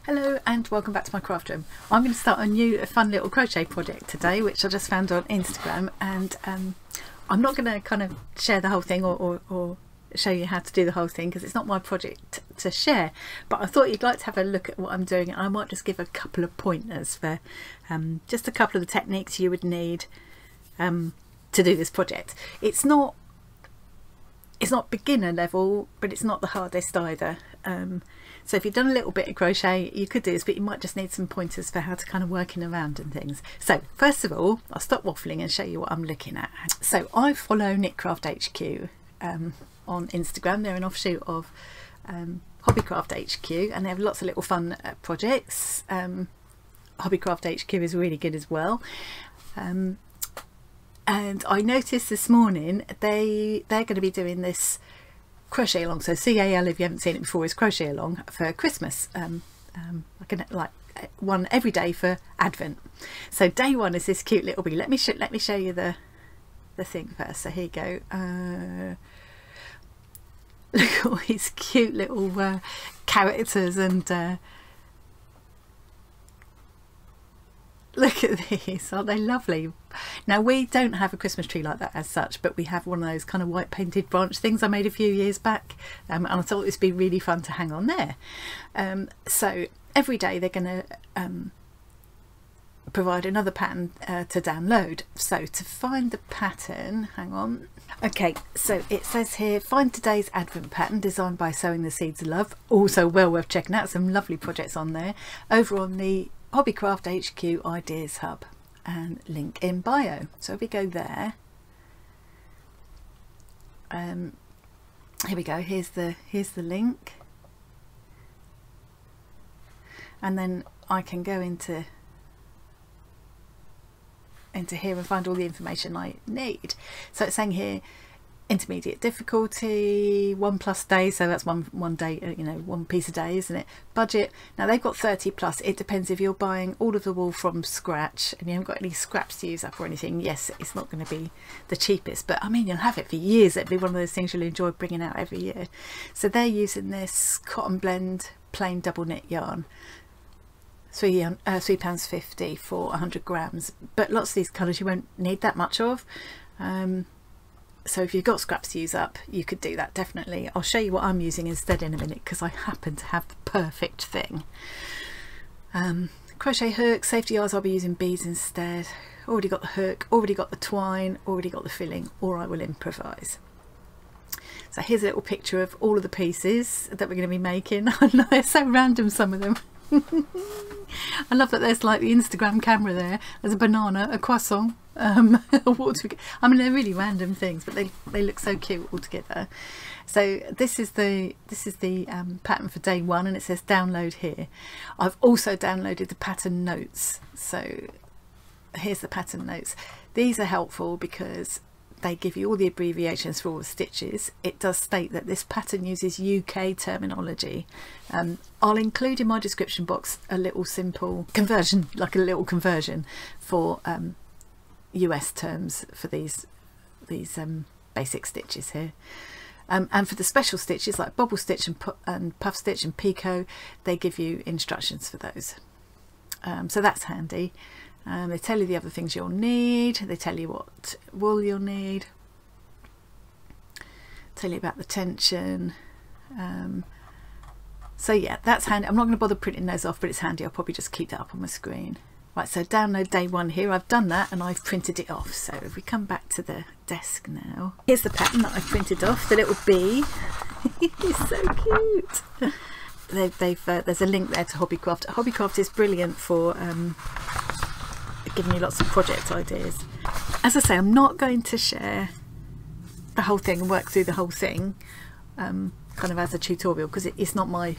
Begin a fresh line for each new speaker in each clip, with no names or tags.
Hello and welcome back to my craft room. I'm going to start a new fun little crochet project today, which I just found on Instagram, and I'm not going to kind of share the whole thing or show you how to do the whole thing because it's not my project to share, but I thought you'd like to have a look at what I'm doing. I might just give a couple of pointers for just a couple of the techniques you would need to do this project. It's not beginner level, but it's not the hardest either. So if you've done a little bit of crochet, you could do this, but you might just need some pointers for how to kind of working around and things. So first of all, I'll stop waffling and show you what I'm looking at. So I follow KnitCraft HQ on Instagram. They're an offshoot of Hobbycraft HQ, and they have lots of little fun projects. Hobbycraft HQ is really good as well. And I noticed this morning they're going to be doing this crochet along. So CAL, if you haven't seen it before, is crochet along for Christmas, like one every day for Advent. So day one is this cute little bee. Let me show you the thing first. So here you go. Look at all these cute little characters, and look at these, aren't they lovely? Now we don't have a Christmas tree like that as such, but we have one of those kind of white painted branch things I made a few years back, and I thought this would be really fun to hang on there. So every day they're going to provide another pattern to download. So to find the pattern, hang on. Okay, so it says here, find today's Advent pattern designed by Sowing the Seeds of Love. Also well worth checking out, some lovely projects on there over on the Hobbycraft HQ Ideas Hub, and link in bio. So if we go there, here we go, here's the link, and then I can go into here and find all the information I need. So it's saying here intermediate difficulty, 1+ days, so that's one day, you know, one piece a day, isn't it? Budget, now they've got 30+. It depends if you're buying all of the wool from scratch and you haven't got any scraps to use up or anything. Yes, it's not going to be the cheapest, but I mean, you'll have it for years. It'll be one of those things you'll enjoy bringing out every year. So they're using this cotton blend plain double knit yarn, £3.50 for 100 grams, but lots of these colours you won't need that much of. So if you've got scraps to use up, you could do that, definitely. I'll show you what I'm using instead in a minute, because I happen to have the perfect thing. Crochet hook, safety yards, I'll be using beads instead. Already got the hook, already got the twine, already got the filling, or I will improvise. So here's a little picture of all of the pieces that we're going to be making. I know they're so random, some of them. I love that there's like the Instagram camera there. There's a banana, a croissant, a water. I mean, they're really random things, but they look so cute all together. So this is the pattern for day one, and it says download here. I've also downloaded the pattern notes. So here's the pattern notes. These are helpful because they give you all the abbreviations for all the stitches. It does state that this pattern uses UK terminology. I'll include in my description box a little simple conversion, like a little conversion for US terms for these basic stitches here. And for the special stitches like bobble stitch and puff stitch and picot, they give you instructions for those. So that's handy. They tell you the other things you'll need, they tell you what wool you'll need, tell you about the tension. So yeah, that's handy. I'm not going to bother printing those off, but it's handy. I'll probably just keep that up on my screen. Right, so download day one here. I've done that and I've printed it off. So if we come back to the desk now, here's the pattern that I've printed off, the little bee. It's so cute. There's a link there to Hobbycraft. Hobbycraft is brilliant for giving you lots of project ideas. As I say, I'm not going to share the whole thing and work through the whole thing kind of as a tutorial, because it's not my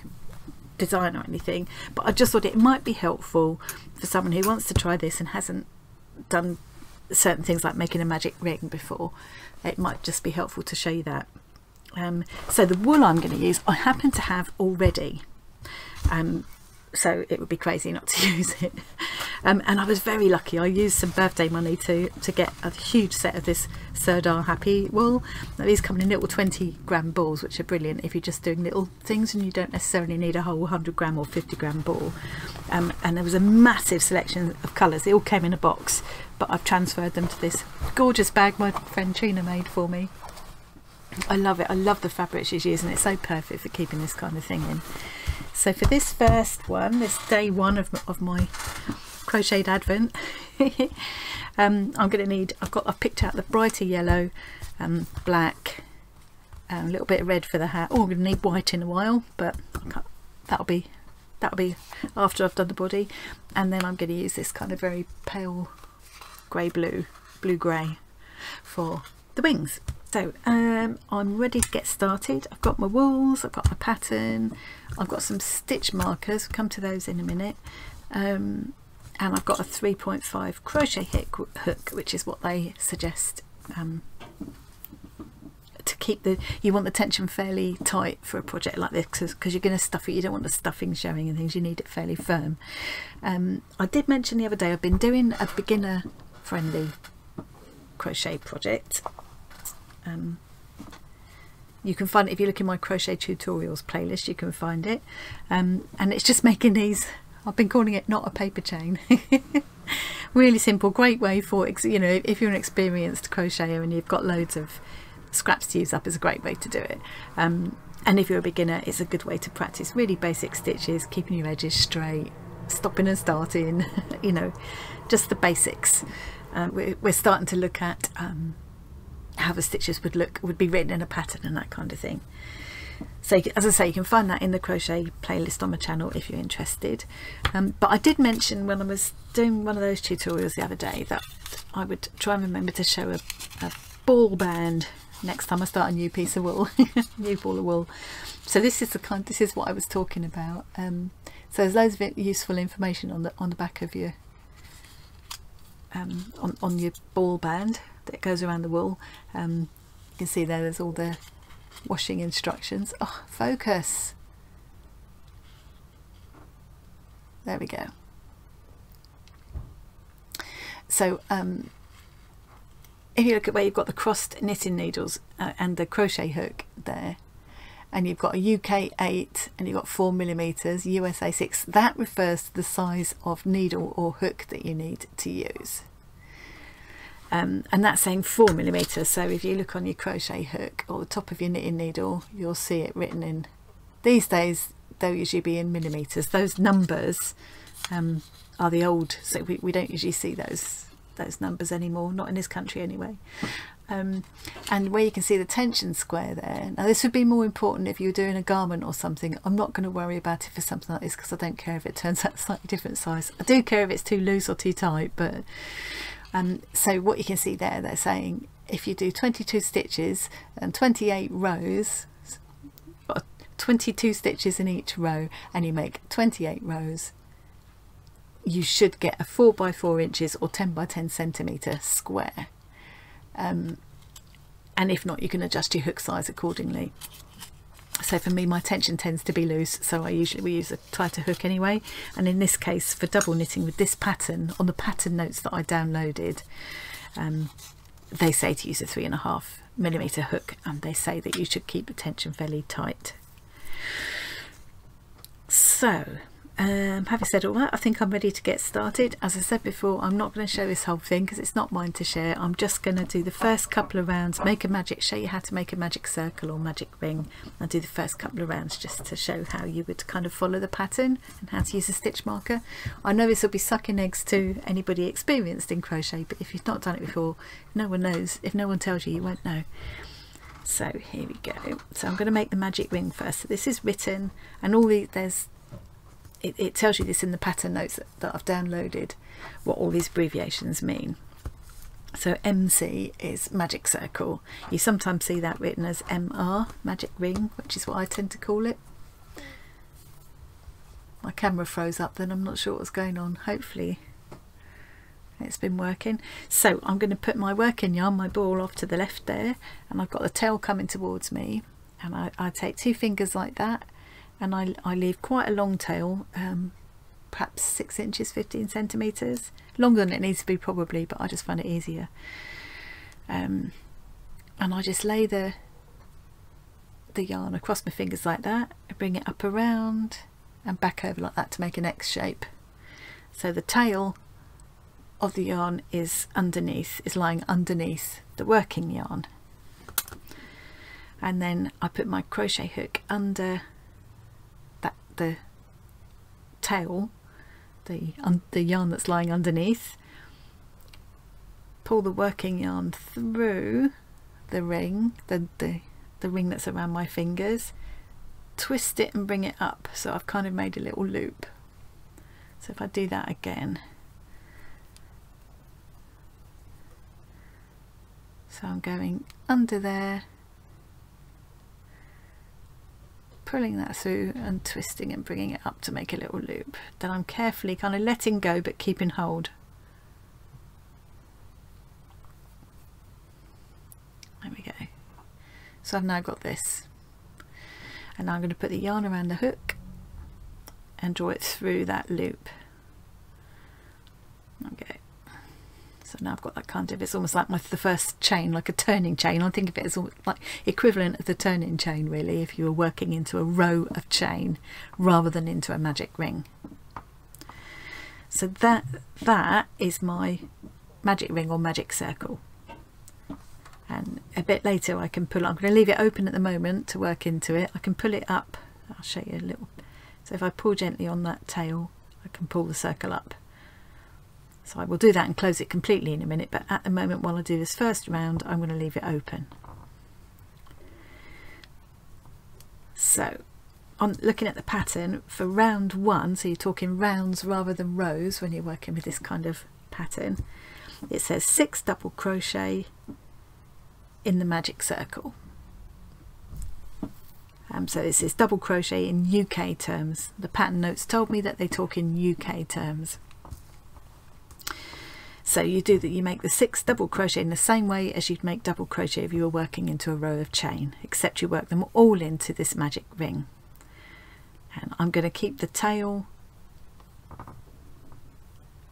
design or anything, but I just thought it might be helpful for someone who wants to try this and hasn't done certain things like making a magic ring before. It might just be helpful to show you that. So the wool I'm going to use, I happen to have already, so it would be crazy not to use it. and I was very lucky. I used some birthday money to get a huge set of this Serdar Happy wool. Now, these come in little 20-gram balls, which are brilliant if you're just doing little things and you don't necessarily need a whole 100-gram or 50-gram ball. And there was a massive selection of colours. They all came in a box, but I've transferred them to this gorgeous bag my friend Trina made for me. I love it. I love the fabric she's using. It's so perfect for keeping this kind of thing in. So for this first one, this day one of my crocheted advent, I'm going to need, I've picked out the brighter yellow, black, a little bit of red for the hat. Oh, I'm going to need white in a while, but that'll be after I've done the body. And then I'm going to use this kind of very pale grey blue grey for the wings. So I'm ready to get started. I've got my wools, I've got my pattern, I've got some stitch markers, we'll come to those in a minute, and I've got a 3.5 crochet hook, which is what they suggest to keep you want the tension fairly tight for a project like this, because you're going to stuff it. You don't want the stuffing showing and things, you need it fairly firm. I did mention the other day I've been doing a beginner friendly crochet project. You can find it if you look in my crochet tutorials playlist, you can find it, and it's just making these, I've been calling it not a paper chain. Really simple, great way for, you know, if you're an experienced crocheter and you've got loads of scraps to use up, is a great way to do it. And if you're a beginner, it's a good way to practice really basic stitches, keeping your edges straight, stopping and starting, you know, just the basics. We're starting to look at how the stitches would be written in a pattern and that kind of thing. So as I say, you can find that in the crochet playlist on my channel if you're interested. But I did mention when I was doing one of those tutorials the other day that I would try and remember to show a ball band next time I start a new piece of wool, new ball of wool. So this is what I was talking about. So there's loads of useful information on the back of your on your ball band that goes around the wool. You can see there's all the washing instructions. Oh, focus. There we go. So if you look at where you've got the crossed knitting needles and the crochet hook there, and you've got a UK 8 and you've got 4mm, USA 6, that refers to the size of needle or hook that you need to use. And that's saying 4mm, so if you look on your crochet hook or the top of your knitting needle, you'll see it written in, these days they'll usually be in millimeters. Those numbers are the old, so we don't usually see those numbers anymore, not in this country anyway. And where you can see the tension square there, now this would be more important if you're doing a garment or something. I'm not going to worry about it for something like this because I don't care if it turns out slightly different size. I do care if it's too loose or too tight, but so what you can see there, they're saying if you do 22 stitches and 28 rows, 22 stitches in each row, and you make 28 rows, you should get a 4 by 4 inches or 10 by 10 centimetre square. And if not, you can adjust your hook size accordingly. So for me, my tension tends to be loose, so we use a tighter hook anyway. And in this case, for double knitting with this pattern, on the pattern notes that I downloaded, they say to use a 3.5mm hook, and they say that you should keep the tension fairly tight. So having said all that, I think I'm ready to get started. As I said before, I'm not going to show this whole thing because it's not mine to share. I'm just going to do the first couple of rounds, show you how to make a magic circle or magic ring. I'll do the first couple of rounds just to show how you would kind of follow the pattern and how to use a stitch marker. I know this will be sucking eggs to anybody experienced in crochet, but if you've not done it before, no one knows. If no one tells you, you won't know. So here we go. So I'm going to make the magic ring first. So this is written, and it tells you this in the pattern notes that I've downloaded, what all these abbreviations mean. So MC is magic circle. You sometimes see that written as MR, magic ring, which is what I tend to call it. My camera froze up then, I'm not sure what's going on. Hopefully it's been working. So I'm going to put my working yarn, my ball, off to the left there, and I've got the tail coming towards me, and I take 2 fingers like that, and I leave quite a long tail perhaps 6 inches, 15 centimetres, longer than it needs to be probably, but I just find it easier. And I just lay the yarn across my fingers like that, and bring it up around and back over like that to make an X shape. So the tail of the yarn is lying underneath the working yarn, and then I put my crochet hook under the tail, the yarn that's lying underneath, pull the working yarn through the ring, the ring that's around my fingers, twist it and bring it up, so I've kind of made a little loop. So if I do that again, so I'm going under there, pulling that through and twisting and bringing it up to make a little loop. Then I'm carefully kind of letting go but keeping hold. There we go. So I've now got this, and now I'm going to put the yarn around the hook and draw it through that loop. Okay, so now I've got that kind of, it's almost like the first chain, like a turning chain. I think of it as like equivalent of the turning chain really, if you were working into a row of chain rather than into a magic ring. So that is my magic ring or magic circle. And a bit later I can pull, I'm going to leave it open at the moment to work into it. I can pull it up, I'll show you a little. So if I pull gently on that tail, I can pull the circle up. So I will do that and close it completely in a minute, but at the moment while I do this first round, I'm going to leave it open. So on looking at the pattern for round 1, so you're talking rounds rather than rows when you're working with this kind of pattern, it says 6 double crochet in the magic circle. So this is double crochet in UK terms. The pattern notes told me that they talk in UK terms. So you make the 6 double crochet in the same way as you'd make double crochet if you were working into a row of chain, except you work them all into this magic ring. And I'm going to keep the tail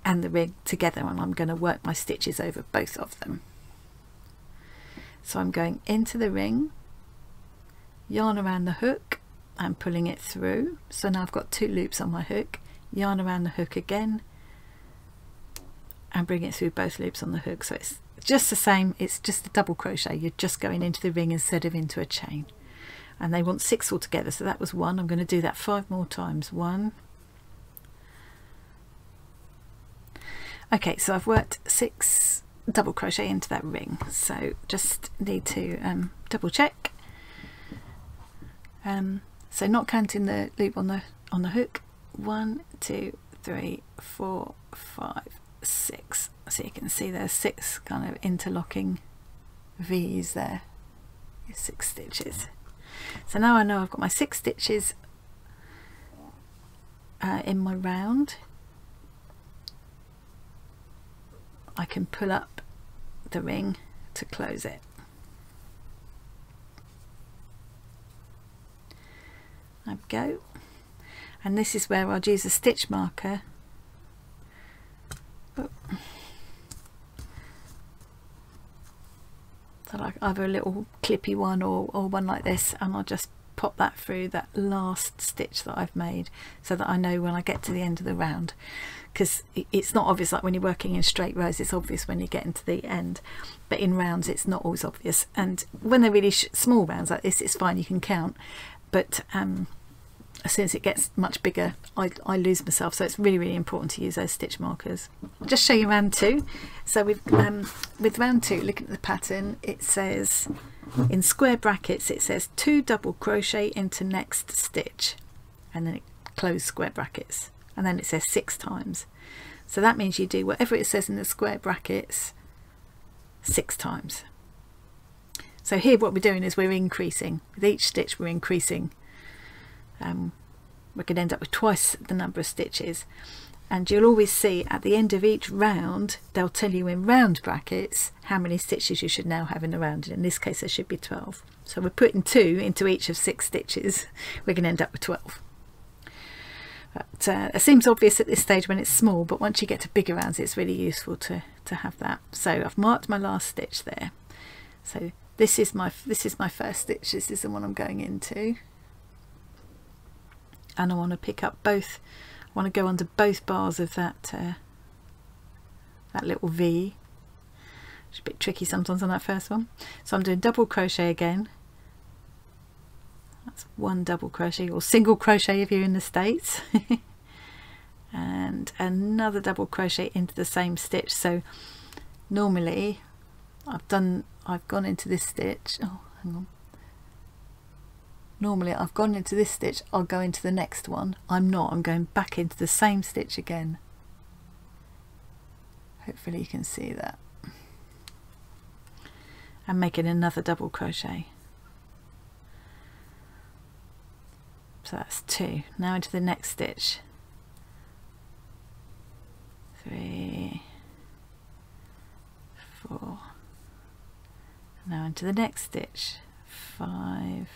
and the ring together, and I'm going to work my stitches over both of them. So I'm going into the ring, yarn around the hook and pulling it through. So now I've got 2 loops on my hook, yarn around the hook again and bring it through both loops on the hook. So it's just the same, it's just a double crochet, you're just going into the ring instead of into a chain. And they want 6 altogether, so that was 1. I'm going to do that 5 more times. 1. Okay, so I've worked 6 double crochet into that ring, so just need to double check. So not counting the loop on the hook, 1, 2, 3, 4, 5, 6. So you can see there's 6 kind of interlocking V's there, 6 stitches. So now I know I've got my 6 stitches in my round. I can pull up the ring to close it. There we go. And this is where I'll use a stitch marker. Oh. So like either a little clippy one or one like this, and I'll just pop that through that last stitch that I've made, so that I know when I get to the end of the round, because it's not obvious like when you're working in straight rows, it's obvious when you're getting to the end, but in rounds it's not always obvious. And when they're really small rounds like this, it's fine, you can count, but as soon as it gets much bigger I lose myself, so it's really important to use those stitch markers. I'll just show you round 2. So with round 2, looking at the pattern, it says in square brackets, it says 2 double crochet into next stitch, and then it close square brackets, and then it says 6 times. So that means you do whatever it says in the square brackets 6 times. So here what we're doing is we're increasing with each stitch, we're increasing. We're going to end up with twice the number of stitches, and you'll always see at the end of each round they'll tell you in round brackets how many stitches you should now have in the round. In this case there should be 12, so we're putting 2 into each of 6 stitches. We're going to end up with 12. But it seems obvious at this stage when it's small, but once you get to bigger rounds it's really useful to have that. So I've marked my last stitch there. So this is my first stitch. This is the one I'm going into, and I want to pick up both. I want to go under both bars of that little V. It's a bit tricky sometimes on that first one. So I'm doing double crochet again. That's one double crochet, or single crochet if you're in the States. And another double crochet into the same stitch. So normally I've gone into this stitch. Oh, hang on. Normally I've gone into this stitch, I'll go into the next one. I'm not, I'm going back into the same stitch again. Hopefully you can see that. And making another double crochet. So that's 2. Now into the next stitch. 3, 4. Now into the next stitch. 5,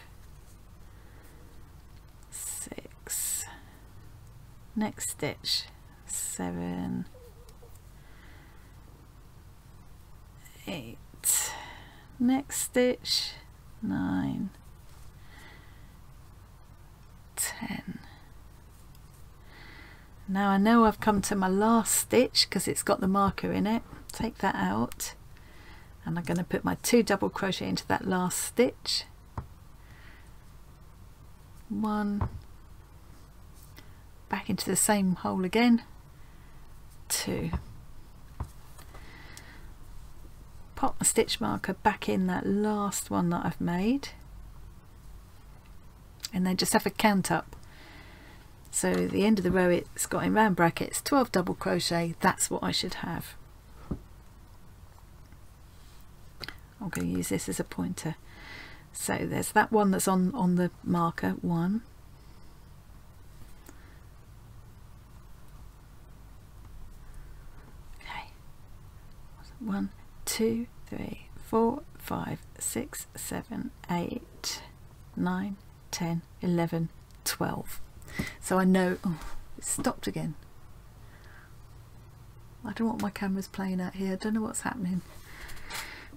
6. Next stitch. 7, 8. Next stitch. 9, 10. Now I know I've come to my last stitch because it's got the marker in it. Take that out, and I'm going to put my 2 double crochet into that last stitch. 1, back into the same hole again, 2. Pop my stitch marker back in that last one that I've made, and then just have a count up. So at the end of the row it's got in round brackets 12 double crochet. That's what I should have. I'm going to use this as a pointer. So there's that one that's on the marker. 1, 1, 2, 3, 4, 5, 6, 7, 8, 9, 10, 11, 12. So I know, oh, it stopped again. I don't know what my camera's playing at here. I don't know what's happening.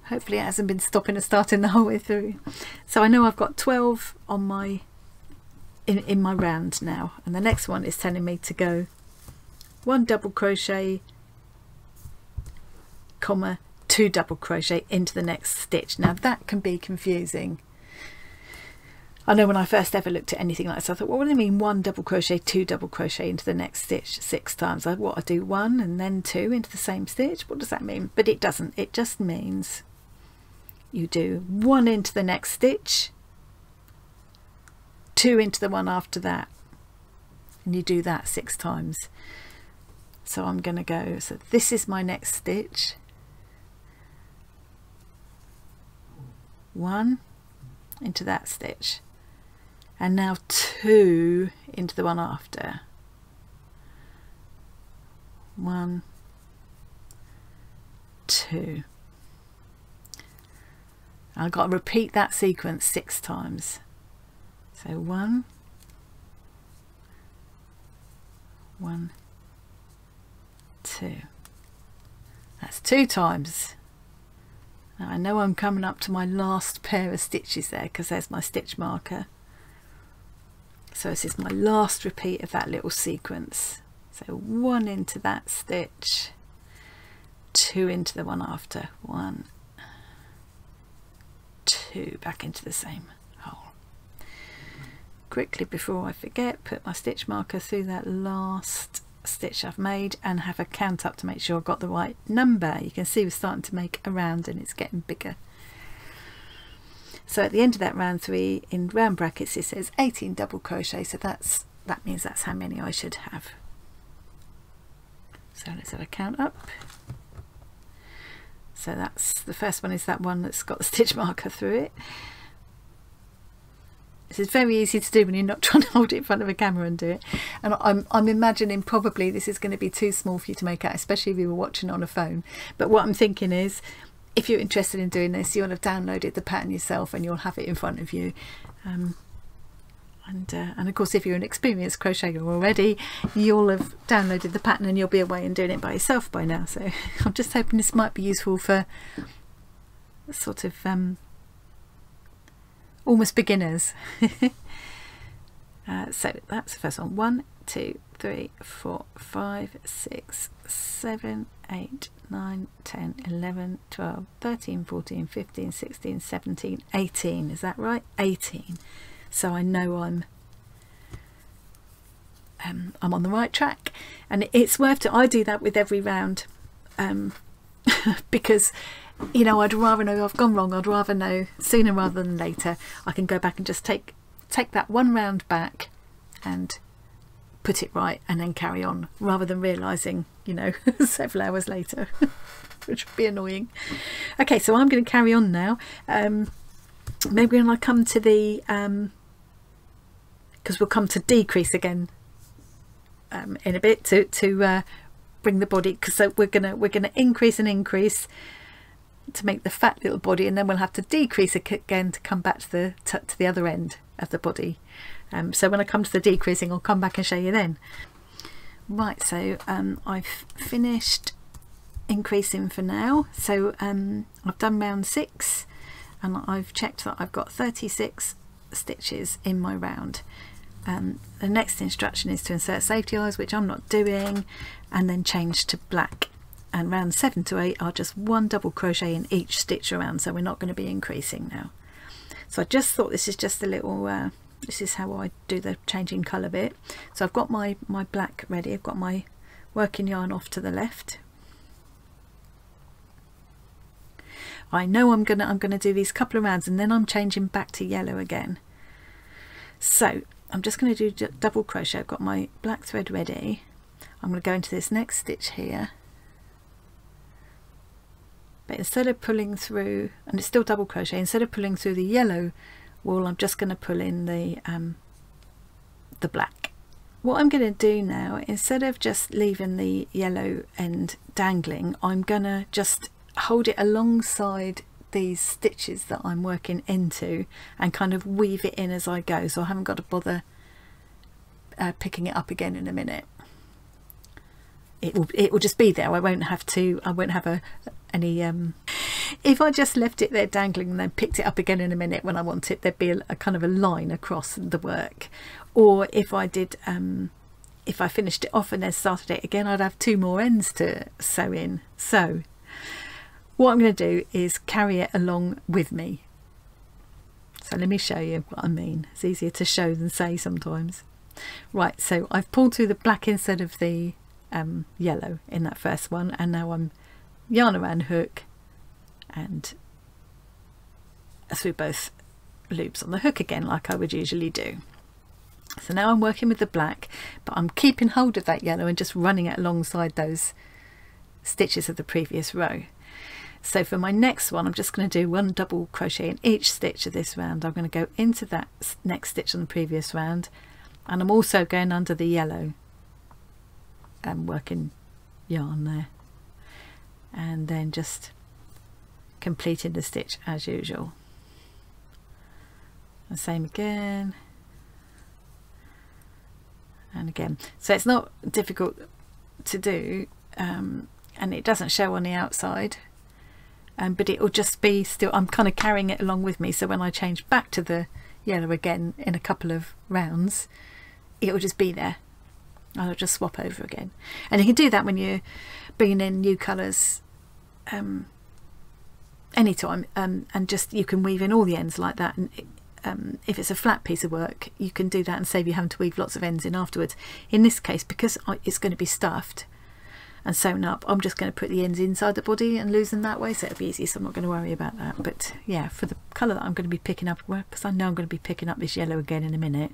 Hopefully it hasn't been stopping and starting the whole way through. So I know I've got 12 on my in my round now, and the next one is telling me to go 1 double crochet, comma 2 double crochet into the next stitch. Now that can be confusing. I know when I first ever looked at anything like this, I thought, well, what do they mean 1 double crochet, 2 double crochet into the next stitch 6 times? I do 1 and then 2 into the same stitch. What does that mean? But it doesn't. It just means you do 1 into the next stitch, 2 into the one after that, and you do that 6 times. So I'm going to go, so this is my next stitch, 1 into that stitch, and now 2 into the one after, 1, 2. I've got to repeat that sequence 6 times. So 1, 1, 2. That's 2 times. Now I know I'm coming up to my last pair of stitches there because there's my stitch marker. So this is my last repeat of that little sequence. So 1 into that stitch, 2 into the one after, 1, 2, back into the same hole. Quickly before I forget, put my stitch marker through that last stitch I've made and have a count up to make sure I've got the right number. You can see we're starting to make a round and it's getting bigger. So at the end of that round 3 in round brackets it says 18 double crochet, so that means that's how many I should have. So let's have a count up. So that's the first one, is that one that's got the stitch marker through it. This is very easy to do when you're not trying to hold it in front of a camera and do it. And I'm imagining probably this is going to be too small for you to make out, especially if you were watching on a phone. But what I'm thinking is, if you're interested in doing this, you'll have downloaded the pattern yourself and you'll have it in front of you. And of course, if you're an experienced crocheter already, you'll have downloaded the pattern and you'll be away and doing it by yourself by now. So I'm just hoping this might be useful for sort of almost beginners. So that's the first one. 1, 2, 3, 4, 5, 6, 7, 8, 9, 10, 11, 12, 13, 14, 15, 16, 17, 18. Is that right? 18. So I know I'm on the right track, and it's worth it. I do that with every round, because, you know, I'd rather know I've gone wrong. I'd rather know sooner rather than later. I can go back and just take that one round back and put it right and then carry on, rather than realizing, you know, several hours later, which would be annoying. Okay, so I'm going to carry on now. Maybe when I come to the because we'll come to decrease again in a bit to bring the body, because so we're gonna increase and increase to make the fat little body, and then we'll have to decrease again to come back to the other end of the body. So when I come to the decreasing, I'll come back and show you then. Right, so I've finished increasing for now. So I've done round 6, and I've checked that I've got 36 stitches in my round. The next instruction is to insert safety eyes, which I'm not doing, and then change to black. And round 7 to 8 are just 1 double crochet in each stitch around, so we're not going to be increasing now. So I just thought this is just a little this is how I do the changing colour bit. So I've got my black ready. I've got my working yarn off to the left. I know I'm gonna do these couple of rounds, and then I'm changing back to yellow again. So I'm just going to do double crochet. I've got my black thread ready. I'm going to go into this next stitch here, but instead of pulling through, and it's still double crochet, instead of pulling through the yellow wool, I'm just going to pull in the black. What I'm going to do now, instead of just leaving the yellow end dangling, I'm going to just hold it alongside these stitches that I'm working into and kind of weave it in as I go, so I haven't got to bother picking it up again in a minute. It will just be there. I won't have any if I just left it there dangling and then picked it up again in a minute when I want it, there'd be a kind of a line across the work. Or if I did if I finished it off and then started it again, I'd have 2 more ends to sew in. So what I'm going to do is carry it along with me. So let me show you what I mean. It's easier to show than say sometimes. Right, so I've pulled through the black instead of the yellow in that first one, and now I'm yarn around hook and through both loops on the hook again, like I would usually do. So now I'm working with the black, but I'm keeping hold of that yellow and just running it alongside those stitches of the previous row. So for my next one, I'm just going to do 1 double crochet in each stitch of this round. I'm going to go into that next stitch on the previous round, and I'm also going under the yellow and working yarn there, and then just completing the stitch as usual. And same again and again. So it's not difficult to do, and it doesn't show on the outside. But it will just be still, I'm kind of carrying it along with me, so when I change back to the yellow again in a couple of rounds, it will just be there. I'll just swap over again. And you can do that when you're bringing in new colours anytime, and just you can weave in all the ends like that. And if it's a flat piece of work, you can do that and save you having to weave lots of ends in afterwards. In this case, because it's going to be stuffed and sewn up, I'm just going to put the ends inside the body and lose them that way, so it'll be easy, so I'm not going to worry about that. But yeah, for the colour that I'm going to be picking up, because I know I'm going to be picking up this yellow again in a minute,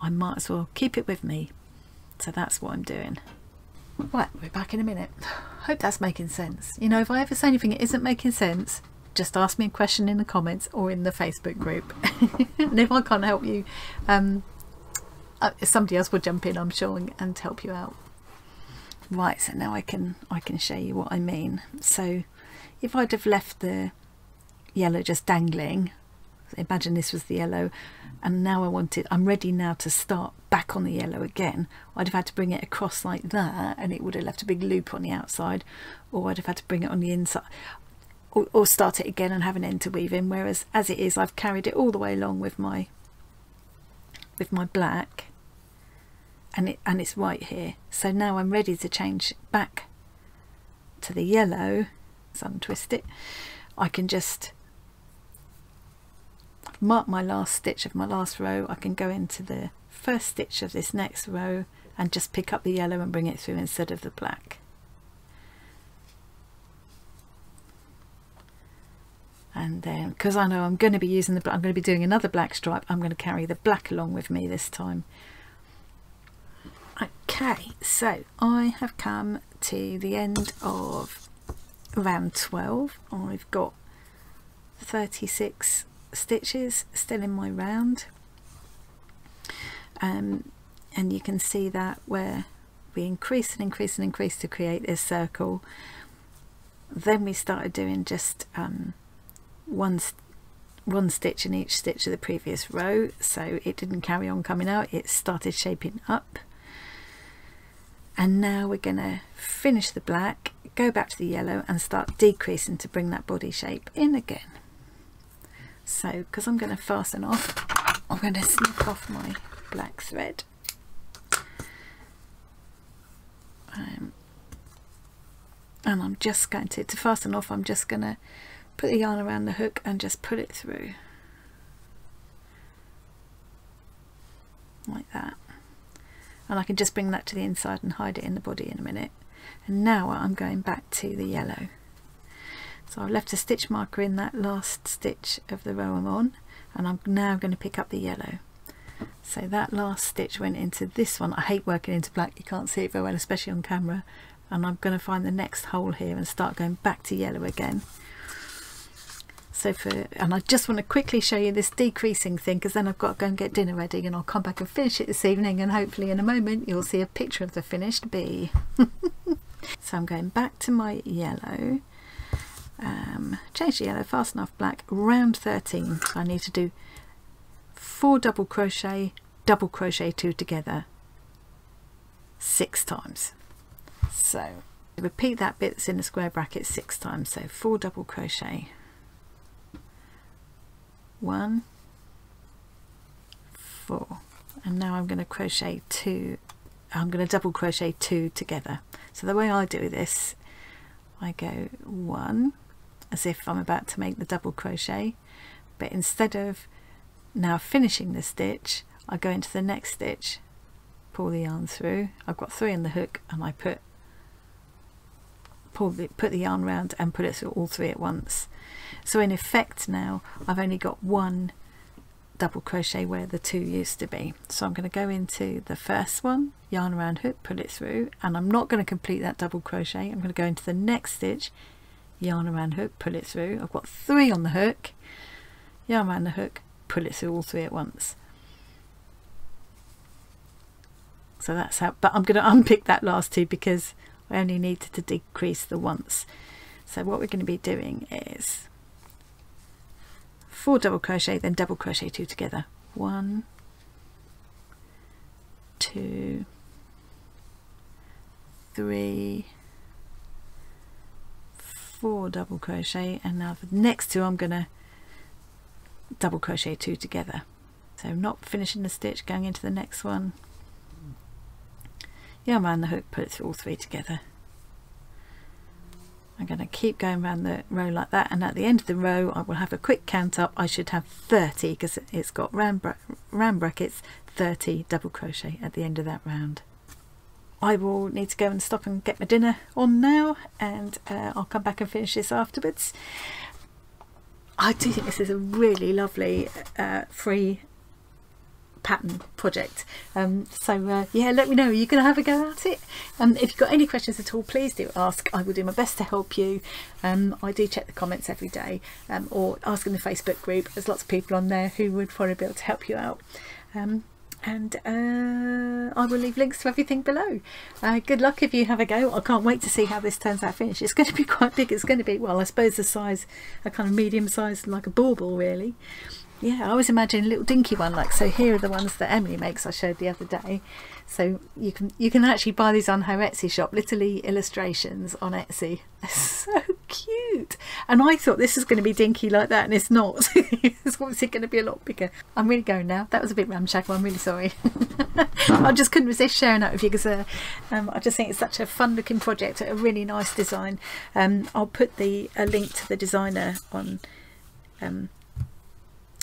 I might as well keep it with me. So that's what I'm doing. Right, we're back in a minute. Hope that's making sense. You know, if I ever say anything that isn't making sense, just ask me a question in the comments or in the Facebook group. And if I can't help you, somebody else will jump in, I'm sure, and help you out. Right, so now I can show you what I mean. So if I'd have left the yellow just dangling Imagine this was the yellow, and now I'm ready now to start back on the yellow again. I'd have had to bring it across like that, and it would have left a big loop on the outside, or I'd have had to bring it on the inside, or start it again and have an end to weave in. Whereas as it is, I've carried it all the way along with my black, and it's right here. So now I'm ready to change back to the yellow. So untwist it. I can just mark my last stitch of my last row. I can go into the first stitch of this next row and just pick up the yellow and bring it through instead of the black. And then, because I know I'm going to be using I'm going to be doing another black stripe, I'm going to carry the black along with me this time. Okay, so I have come to the end of round 12. I've got 36 stitches still in my round, and you can see that where we increase and increase and increase to create this circle. Then we started doing just one stitch in each stitch of the previous row, so it didn't carry on coming out, it started shaping up. And now we're going to finish the black, go back to the yellow and start decreasing to bring that body shape in again. So because I'm going to fasten off, I'm going to snip off my black thread, and I'm just going to fasten off, I'm just going to put the yarn around the hook and just pull it through like that. And I can just bring that to the inside and hide it in the body in a minute. And now I'm going back to the yellow. So I've left a stitch marker in that last stitch of the row I'm on, and I'm now going to pick up the yellow. So that last stitch went into this one. I hate working into black, you can't see it very well, especially on camera. And I'm going to find the next hole here and start going back to yellow again. So and I just want to quickly show you this decreasing thing, because then I've got to go and get dinner ready, and I'll come back and finish it this evening, and hopefully in a moment you'll see a picture of the finished bee. So I'm going back to my yellow, change the yellow, fasten off black, round 13. So I need to do 4 double crochet 2 together 6 times. So repeat that bit that's in the square bracket 6 times. So 4 double crochet, 1, 4, and now I'm going to crochet 2. I'm going to double crochet 2 together. So the way I do this, I go 1 as if I'm about to make the double crochet, but instead of now finishing the stitch, I go into the next stitch, pull the yarn through. I've got 3 in the hook, and I put the yarn round and put it through all 3 at once. So in effect now I've only got 1 double crochet where the 2 used to be. So I'm going to go into the first one, yarn around hook, pull it through, and I'm not going to complete that double crochet. I'm going to go into the next stitch, yarn around hook, pull it through. I've got 3 on the hook, yarn around the hook, pull it through all 3 at once. So that's how, but I'm going to unpick that last 2 because I only needed to decrease the once. So what we're going to be doing is 4 double crochet, then double crochet 2 together. 1, 2, 3, 4 double crochet, and now the next 2 I'm going to double crochet 2 together. So not finishing the stitch, going into the next one, yarn around the hook, put it through all 3 together. I'm going to keep going around the row like that, and at the end of the row I will have a quick count up. I should have 30 because it's got round brackets, 30 double crochet at the end of that round. I will need to go and stop and get my dinner on now, and I'll come back and finish this afterwards. I do think this is a really lovely free pattern project, so yeah, let me know, you're going to have a go at it. If you've got any questions at all, please do ask. I will do my best to help you. I do check the comments every day, or ask in the Facebook group. There's lots of people on there who would probably be able to help you out, and I will leave links to everything below. Good luck if you have a go. I can't wait to see how this turns out finished. It's going to be quite big. It's going to be, well, I suppose the size, a kind of medium size, like a bauble really. yeah, I was imagining a little dinky one. Like, so here are the ones that Emily makes, I showed the other day. So you can actually buy these on her Etsy shop, literally illustrations on Etsy. They're so cute. And I thought this was going to be dinky like that, and it's not. It's obviously going to be a lot bigger. I'm really going now. That was a bit ramshackle, I'm really sorry. I just couldn't resist sharing that with you because I just think it's such a fun looking project, a really nice design. I'll put a link to the designer on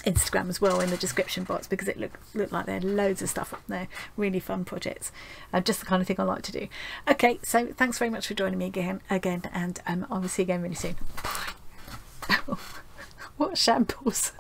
Instagram as well in the description box, because it looked like there are loads of stuff up there. Really fun projects, just the kind of thing I like to do. Okay, so thanks very much for joining me again, and I will see you again really soon. Bye. What shambles.